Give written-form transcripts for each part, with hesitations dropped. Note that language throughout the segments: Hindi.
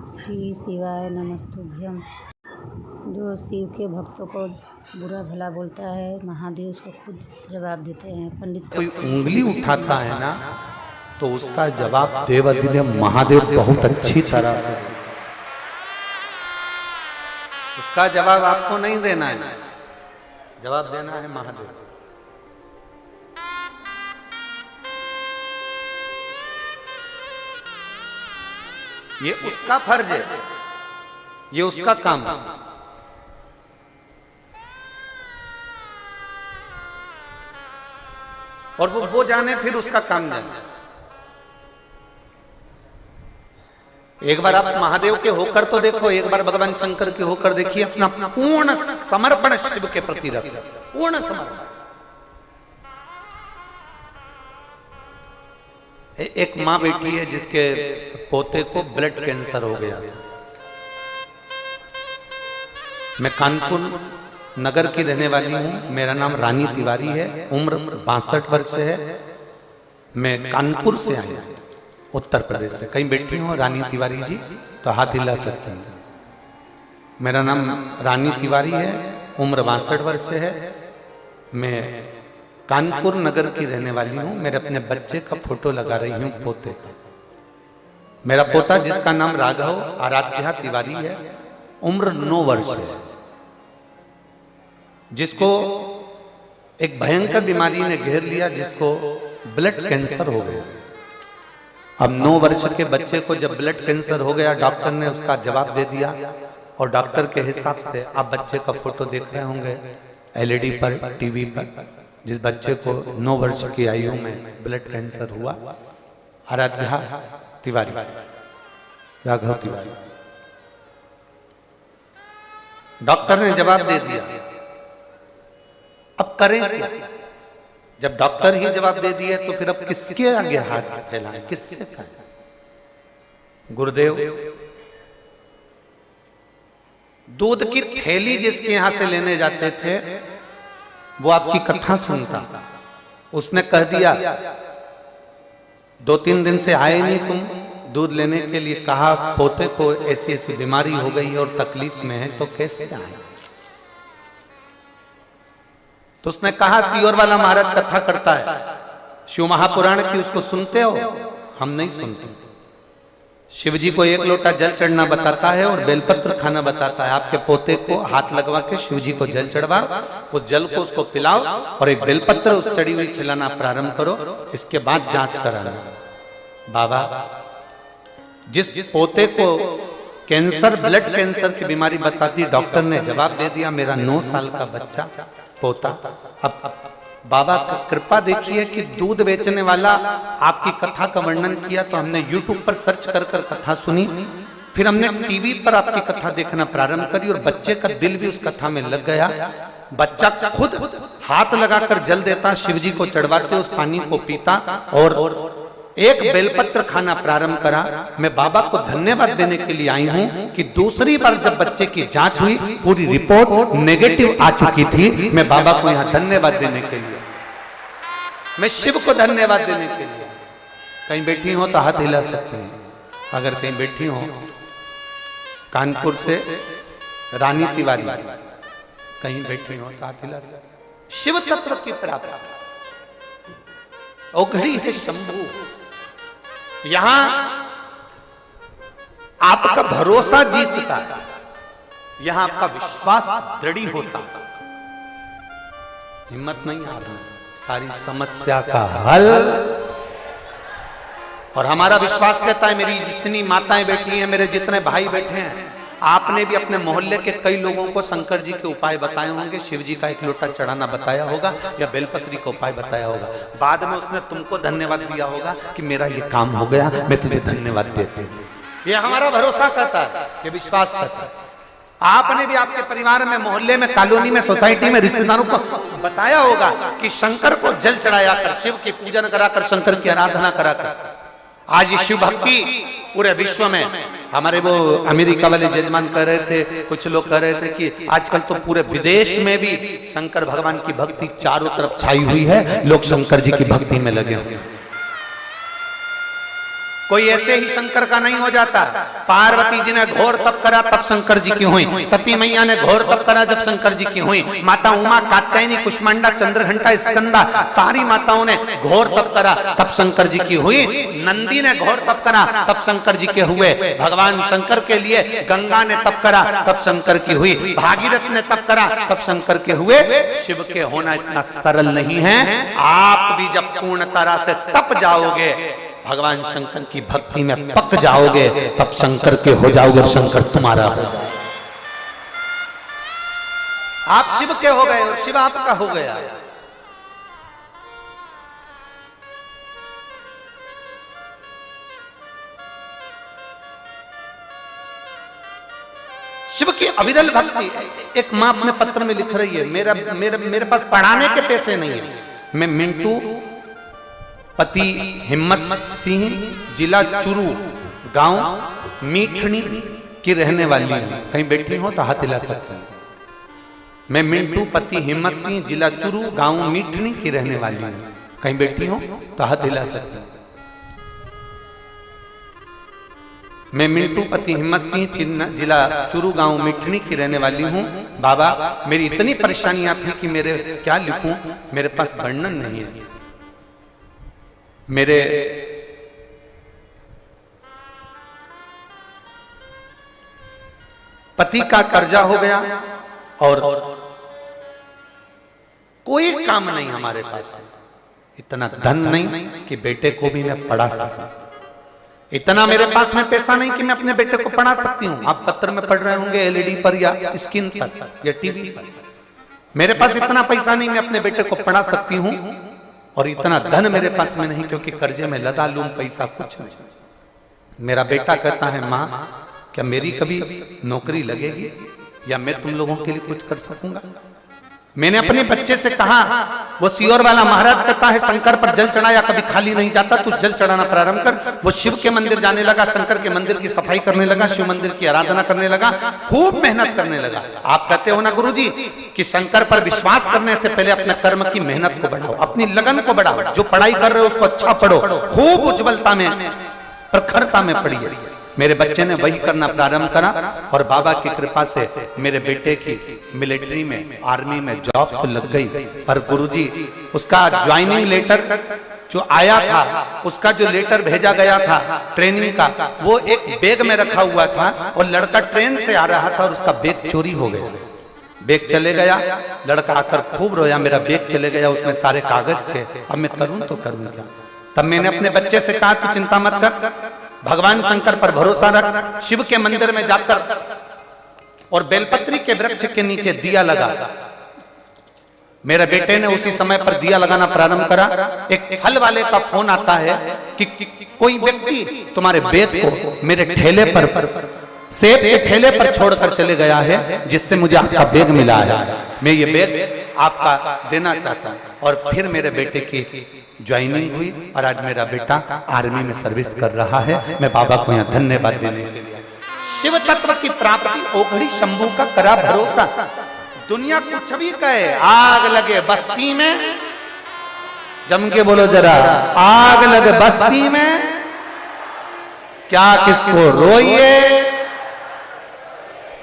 श्री शिवाय नमस्तुभ्यम। जो शिव के भक्तों को बुरा भला बोलता है, महादेव उसको खुद जवाब देते हैं। पंडित कोई उंगली उठाता है ना तो उसका जवाब देवाधिदेव महादेव बहुत अच्छी तरह से देते हैं। उसका जवाब आपको नहीं देना है, जवाब देना है महादेव। ये उसका फर्ज है, ये उसका काम है। और वो जाने फिर उसका काम जाने। एक बार आप महादेव के होकर तो देखो, एक बार भगवान शंकर के होकर देखिए। अपना पूर्ण समर्पण शिव के प्रति रखो, पूर्ण समर्पण। एक मां बेटी है जिसके पोते को ब्लड कैंसर हो गया था। मैं कानपुर नगर की रहने वाली हूं। मेरा नाम रानी तिवारी है, उम्र 62 वर्ष है। मैं कानपुर से आई हूं, उत्तर प्रदेश से। कहीं बैठी हूं रानी तिवारी जी तो हाथ हिला सकते हैं। मेरा नाम रानी तिवारी है, उम्र 62 वर्ष है। मैं कानपुर नगर की रहने वाली हूं। मेरे अपने बच्चे का फोटो लगा रही हूं, पोते का। मेरा पोता जिसका नाम राघव आराध्या तिवारी है, उम्र 9 वर्ष है, जिसको एक भयंकर बीमारी ने घेर लिया, जिसको ब्लड कैंसर हो गया। अब 9 वर्ष के बच्चे को जब ब्लड कैंसर हो गया, डॉक्टर ने उसका जवाब दे दिया। और डॉक्टर के हिसाब से आप बच्चे का फोटो देख रहे होंगे एलईडी पर, टीवी पर। जिस बच्चे को 9 वर्ष की आयु में ब्लड कैंसर हुआ, आराध्या तिवारी, राघव तिवारी। डॉक्टर ने जवाब दे दिया, अब करें क्या? जब डॉक्टर ही जवाब दे दिए तो फिर अब किसके आगे हाथ फैलाएं, किससे कहें? गुरुदेव दूध की थैली जिसके यहां से लेने जाते थे, वो आपकी कथा सुनता। उसने कह दिया 2-3 दिन से आए नहीं तुम दूध लेने के लिए। कहा पोते को ऐसी ऐसी बीमारी हो गई है और तकलीफ में है, तो कैसे आए? तो उसने कहा सियोर वाला महाराज कथा करता है, शिव महापुराण की, उसको सुनते हो? हम नहीं सुनते। शिव जी को 1 लोटा जल चढ़ना बताता है और बेलपत्र खाना बताता है। आपके पोते को हाथ लगवा के शिव जी को जल चढ़वाओ, उस जल को उसको पिलाओ और एक बेलपत्र उस चढ़ी हुई खिलाना प्रारंभ करो। इसके बाद जांच कराना। बाबा जिस पोते को कैंसर, ब्लड कैंसर की बीमारी बताती, डॉक्टर ने जवाब दे दिया मेरा 9 साल का बच्चा, पोता। अब बाबा का कृपा देखिए कि दूध बेचने वाला आपकी कथा का वर्णन किया तो हमने YouTube पर सर्च कर कर कथा सुनी। फिर हमने टीवी पर आपकी कथा देखना प्रारंभ करी और बच्चे का दिल भी उस कथा में लग गया। बच्चा खुद हाथ लगाकर जल देता, शिव जी को चढ़वाते, उस पानी को पीता और एक बेलपत्र खाना प्रारंभ करा। मैं बाबा को धन्यवाद देने के लिए आई हूं कि दूसरी बार जब बच्चे की जांच हुई, पूरी रिपोर्ट नेगेटिव आ चुकी थी। मैं बाबा को यहां धन्यवाद देने के लिए, मैं शिव को धन्यवाद देने के लिए। कहीं बैठी हो तो हाथ हिला सकते हैं। अगर कहीं बैठी हो, कानपुर से रानी तिवारी कहीं बैठी हो तो हाथ हिला सकते हैं। शिव तत्व की प्राप्ति ओघड़ी है शंभू। यहां आपका भरोसा जीतता है, यहां आपका विश्वास दृढ़ होता है। हिम्मत नहीं हारना, सारी समस्या का हल। और हमारा विश्वास कहता है, मेरी जितनी माताएं बैठी हैं, मेरे जितने भाई बैठे हैं, आपने भी अपने मोहल्ले के कई लोगों को शंकर जी के उपाय बताए होंगे, शिव जी का 1 लोटा चढ़ाना बताया होगा या बेलपत्री का उपाय बताया होगा। बाद में उसने तुमको धन्यवाद दिया होगा कि मेरा ये काम हो गया, मैं तुझे धन्यवाद देती हूँ। ये हमारा भरोसा कहता है, ये विश्वास कहता है। आपने भी आपके परिवार में, मोहल्ले में, कॉलोनी में, सोसाइटी में, रिश्तेदारों को बताया होगा कि शंकर को जल चढ़ाया कर, शिव की पूजन कराकर, शंकर की आराधना कराकर। आज ये शिव भक्ति पूरे विश्व में, हमारे वो अमेरिका वाले जजमान कह रहे थे, कुछ लोग कह रहे थे कि आजकल तो पूरे विदेश में भी शंकर भगवान की भक्ति चारों तरफ छाई हुई है, लोग शंकर जी की भक्ति में लगे हुए। कोई ऐसे ही शंकर का नहीं हो जाता। पार्वती जी ने घोर तप करा तब शंकर जी की हुई, सती मैया ने घोर तप करा जब शंकर जी की हुई, माता उमा, कात्यायनी, कुष्मांडा, चंद्रघंटा, स्कंदा, सारी माताओं ने घोर तप करा तब शंकर जी की हुई। नंदी ने घोर तप करा तब शंकर जी के हुए। भगवान शंकर के लिए गंगा ने तप करा तब शंकर की हुई। भागीरथ ने तप करा तब शंकर के हुए। शिव के होना इतना सरल नहीं है। आप भी जब पूर्ण तरह से तप जाओगे, भगवान शंकर की भक्ति में पक जाओगे, तब शंकर के हो जाओगे और शंकर तुम्हारा हो जाएगा। आप शिव के हो गए और शिव आपका हो गया। शिव की अविरल भक्ति। एक मां अपने पत्र में लिख रही है, मेरे पास पढ़ाने के पैसे नहीं है, मैं मिंटू पति हिम्मत सिंह, जिला चुरू, गांव मीठनी की रहने वाली हूं। कहीं बैठी हो तो हाथ हिला सकते हैं। मैं मिंटू पति हिम्मत सिंह, जिला चुरू, गांव मीठनी की रहने वाली हूं। कहीं बैठी हो तो हाथ हिला सकते हैं। मैं मिंटू पति हिम्मत सिंह, जिला चुरू, गांव मिठनी की रहने वाली हूँ। बाबा, मेरी इतनी परेशानियां थी कि मेरे क्या लिखूं, मेरे पास वर्णन नहीं है। मेरे पति का कर्जा हो गया और कोई काम नहीं हमारे पास। इतना धन नहीं कि बेटे को भी मैं पढ़ा सकूं। इतना मेरे पास में पैसा नहीं कि मैं अपने बेटे को पढ़ा सकती हूँ। आप पत्र में पढ़ रहे होंगे एलईडी पर या स्क्रीन पर या टीवी पर। मेरे पास इतना पैसा नहीं मैं अपने बेटे को पढ़ा सकती हूँ, और इतना धन मेरे पास में नहीं क्योंकि कर्जे में लदा लूं पैसा कुछ नहीं। मेरा बेटा कहता है, माँ क्या मेरी कभी नौकरी लगेगी या मैं तुम लोगों के लिए कुछ कर सकूंगा। मैंने अपने बच्चे से कहा, वो सियोर वाला महाराज कहता है शंकर पर जल चढ़ाया कभी खाली नहीं जाता, तू जल चढ़ाना प्रारंभ कर। वो शिव के मंदिर जाने लगा, शंकर के मंदिर की सफाई करने लगा, शिव मंदिर की आराधना करने लगा, खूब मेहनत करने लगा। आप कहते हो ना गुरुजी कि शंकर पर विश्वास करने से पहले अपने कर्म की मेहनत को बढ़ाओ, अपनी लगन को बढ़ाओ। जो पढ़ाई कर रहे हो उसको अच्छा पढ़ो, खूब उज्ज्वलता में प्रखरता में पढ़िए। मेरे बच्चे ने वही करना प्रारंभ करा और बाबा की कृपा से मेरे बेटे की मिलिट्री में, आर्मी में जॉब तो लग गई। पर गुरुजी उसका ज्वाइनिंग लेटर जो आया था, उसका जो लेटर भेजा गया था ट्रेनिंग का, वो एक बैग में रखा हुआ था और लड़का ट्रेन से आ रहा था और उसका बैग चोरी हो गया। बैग चले गया, लड़का आकर खूब रोया, मेरा बैग चले गया, उसमें सारे कागज थे, अब मैं करूं तो करूं क्या। तब मैंने अपने बच्चे से कहा कि चिंता मत कर, भगवान शंकर पर भरोसा रख, शिव के मंदिर में जाकर और बेलपत्री के वृक्ष के नीचे दिया लगा। मेरे बेटे ने उसी समय पर दिया लगाना प्रारंभ करा। एक फल वाले का फोन आता है कि कोई व्यक्ति तुम्हारे बैग को मेरे ठेले पर, सेब के ठेले पर छोड़कर चले गया है, जिससे मुझे आपका बैग मिला है, मैं ये बैग आपका देना चाहता हूं। और फिर मेरे बेटे की ज्वाइनिंग हुई और आज मेरा बेटा आर्मी में सर्विस कर रहा है। मैं बाबा को यहाँ धन्यवाद देने के लिए। शिव तत्व की प्राप्ति ओघड़ी शंभू का करा भरोसा। दुनिया कुछ भी कहे, आग लगे बस्ती में, जम के बोलो जरा, आग लगे बस्ती में क्या किसको रोइए।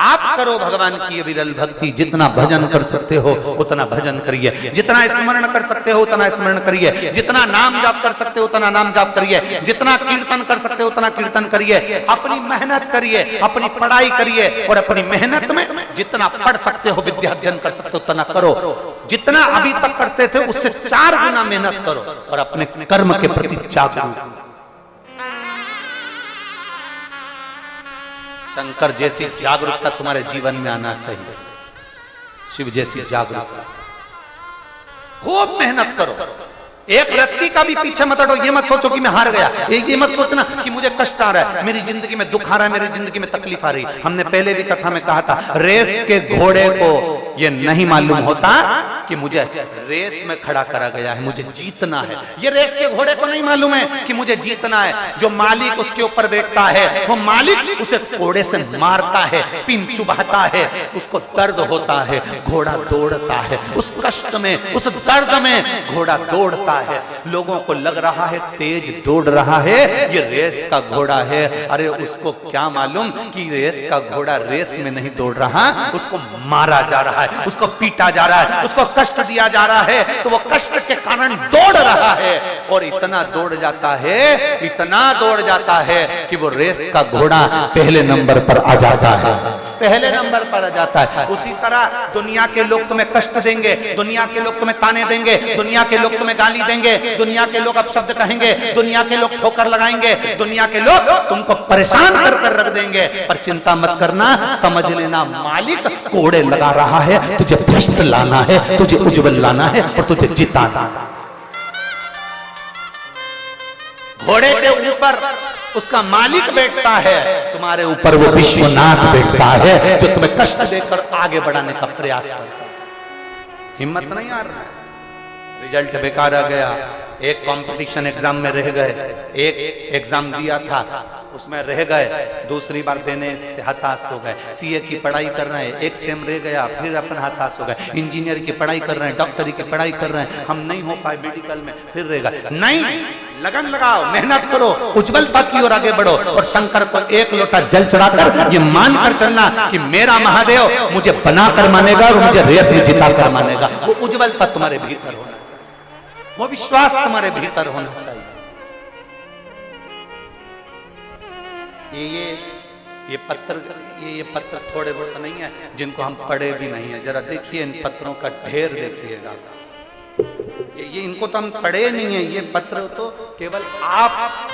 आप करो भगवान की विरल भक्ति, जितना भजन कर सकते हो उतना भजन करिए, जितना स्मरण कर सकते हो उतना स्मरण करिए, जितना नाम जाप कर सकते हो उतना नाम जाप करिए, जितना कीर्तन कर सकते हो उतना कीर्तन करिए। अपनी मेहनत करिए, अपनी पढ़ाई करिए और अपनी मेहनत में जितना पढ़ सकते हो, विद्या अध्ययन कर सकते हो उतना करो। जितना अभी तक करते थे उससे 4 गुना मेहनत करो और अपने कर्म के प्रति जागरूक। शंकर जैसी जागरूकता तुम्हारे जीवन में आना चाहिए, शिव जैसी जागरूकता। खूब मेहनत करो, एक व्यक्ति का भी पीछे मत हटो। ये मत सोचो कि मैं हार गया, ये मत सोचना कि मुझे कष्ट आ रहा है, मेरी जिंदगी में दुख आ रहा है, मेरी जिंदगी में तकलीफ आ रही। हमने पहले भी कथा में कहा था, रेस के घोड़े को ये नहीं मालूम होता कि मुझे रेस में खड़ा करा गया है, मुझे जीतना है। ये रेस के घोड़े को नहीं मालूम है कि मुझे जीतना है। जो मालिक उसके ऊपर बैठता है, वो मालिक उसे घोड़े से मारता है, पिन चुभाता है, उसको दर्द होता है, घोड़ा दौड़ता है। उस कष्ट में, उस दर्द में घोड़ा दौड़ता दौड़ता है, लोगों को लग रहा है तेज दौड़ रहा है, ये रेस का घोड़ा है। अरे उसको क्या मालूम कि रेस का घोड़ा रेस में नहीं दौड़ रहा, उसको मारा जा रहा है, उसको पीटा जा रहा है, उसको कष्ट दिया जा रहा है, तो वो कष्ट के कारण दौड़ रहा है। और इतना दौड़ जाता है, इतना दौड़ जाता है कि वो रेस का घोड़ा पहले नंबर पर आ जाता है, पहले नंबर पर आ जाता है। उसी तरह दुनिया के लोग तुम्हें कष्ट देंगे, दुनिया के लोग तुम्हें ताने देंगे, दुनिया के लोग तुम्हें गाली देंगे, दुनिया के लोग अपशब्द कहेंगे, दुनिया के लोग ठोकर लगाएंगे, दुनिया के लोग तुमको परेशान कर कर रख देंगे। पर चिंता मत करना, समझ लेना मालिक कोड़े लगा रहा है, तुझे भ्रष्ट लाना है, तुझे उज्जवल लाना है और तुझे जिताना। घोड़े के ऊपर उसका मालिक बैठता है, तुम्हारे ऊपर वो विश्वनाथ बैठता है, जो तुम्हें कष्ट देकर आगे बढ़ाने का प्रयास करता है। हिम्मत नहीं आ रहा है, रिजल्ट बेकार आ गया, एक कंपटीशन एग्जाम में रह गए, एक एग्जाम दिया था उसमें रह गए, दूसरी बार देने से हताश हो गए। सीए की पढ़ाई कर रहे हैं, एक सेम रह गया, फिर अपन हताश हो गए। इंजीनियर की पढ़ाई कर रहे हैं, डॉक्टरी की पढ़ाई कर रहे हैं, हम नहीं हो पाए मेडिकल में, फिर रह गए। नहीं, लगन लगाओ, मेहनत करो, उज्जवलता की ओर आगे बढ़ो और शंकर को एक लोटा जल चढ़ाकर ये मानकर चलना कि मेरा महादेव मुझे बनाकर मानेगा और मुझे रेस में जिताकर मानेगा। वो उज्जवलता तुम्हारे भीतर होना, वो विश्वास तुम्हारे भीतर होना चाहिए। ये पत्र थोड़े बहुत नहीं है जिनको हम पढ़े भी नहीं है। जरा देखिए इन पत्रों का ढेर देखिएगा, ये इनको तो हम पढ़े नहीं है। ये पत्र तो केवल आप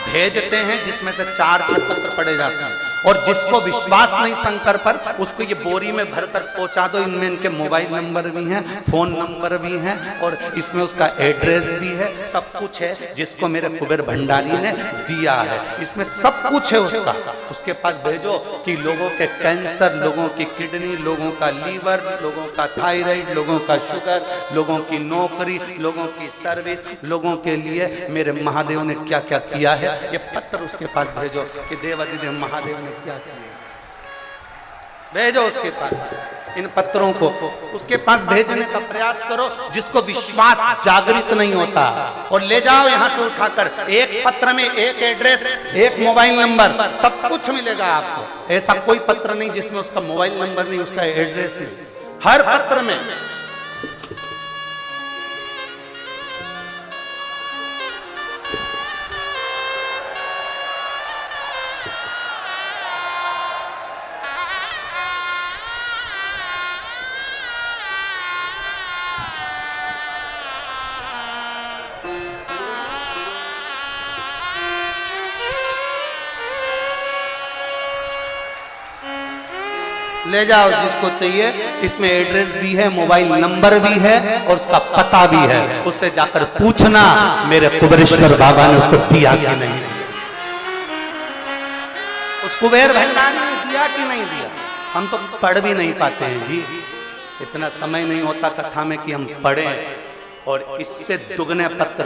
भेजते हैं जिसमें से 4-6 पत्र पढ़े जाते हैं, और जिसको विश्वास नहीं शंकर पर उसको ये बोरी में भरकर पहुंचा दो। इनमें इनके मोबाइल नंबर भी हैं, फोन नंबर भी हैं, और इसमें उसका एड्रेस भी है, सब कुछ है, जिसको मेरे कुबेर भंडारी ने दिया है। इसमें सब कुछ है उसका, उसके पास भेजो कि लोगों के कैंसर, लोगों की किडनी, लोगों का लीवर, लोगों का थायराइड, लोगों का शुगर, लोगों की नौकरी, लोगों की सर्विस, लोगों के लिए मेरे महादेव ने क्या क्या किया है, ये पत्र उसके पास भेजो कि देवादिदेव महादेव ने क्या किया, भेजो उसके पास इन पत्रों को, उसके पास भेजने का प्रयास करो। जिसको विश्वास जागृत नहीं होता, और ले जाओ यहां से उठाकर, एक पत्र में एक एड्रेस, एक मोबाइल नंबर, सब कुछ मिलेगा आपको। ऐसा कोई पत्र नहीं जिसमें उसका मोबाइल नंबर नहीं, उसका एड्रेस नहीं, हर पत्र में। ले जाओ जिसको चाहिए, इसमें एड्रेस भी है, मोबाइल नंबर भी है और उसका पता भी है। उससे जाकर पूछना मेरे कुबेरेश्वर बाबा ने उसको दिया कि नहीं, उस कुबेर भंडारी ने दिया कि नहीं दिया। हम तो पढ़ भी नहीं पाते हैं जी, इतना समय नहीं होता कथा में कि हम पढ़ें। और इससे दुगने पत्र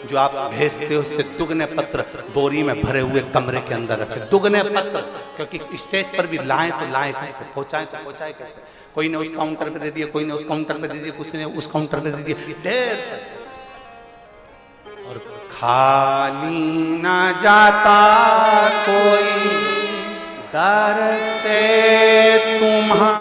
जो आप भेजते हो, उससे दुगने पत्र बोरी में भरे हुए कमरे के अंदर रखे, दुगने पत्र। क्योंकि स्टेज पर भी लाएं तो लाएं कैसे, पहुंचाएं तो पहुंचाएं कैसे। कोई ने उस काउंटर पे दे दिया, कोई ने उस काउंटर पे दे दिया, किसी ने उस काउंटर पे दे दिया, ढेर। और खाली ना जाता कोई दर से तुम्हारा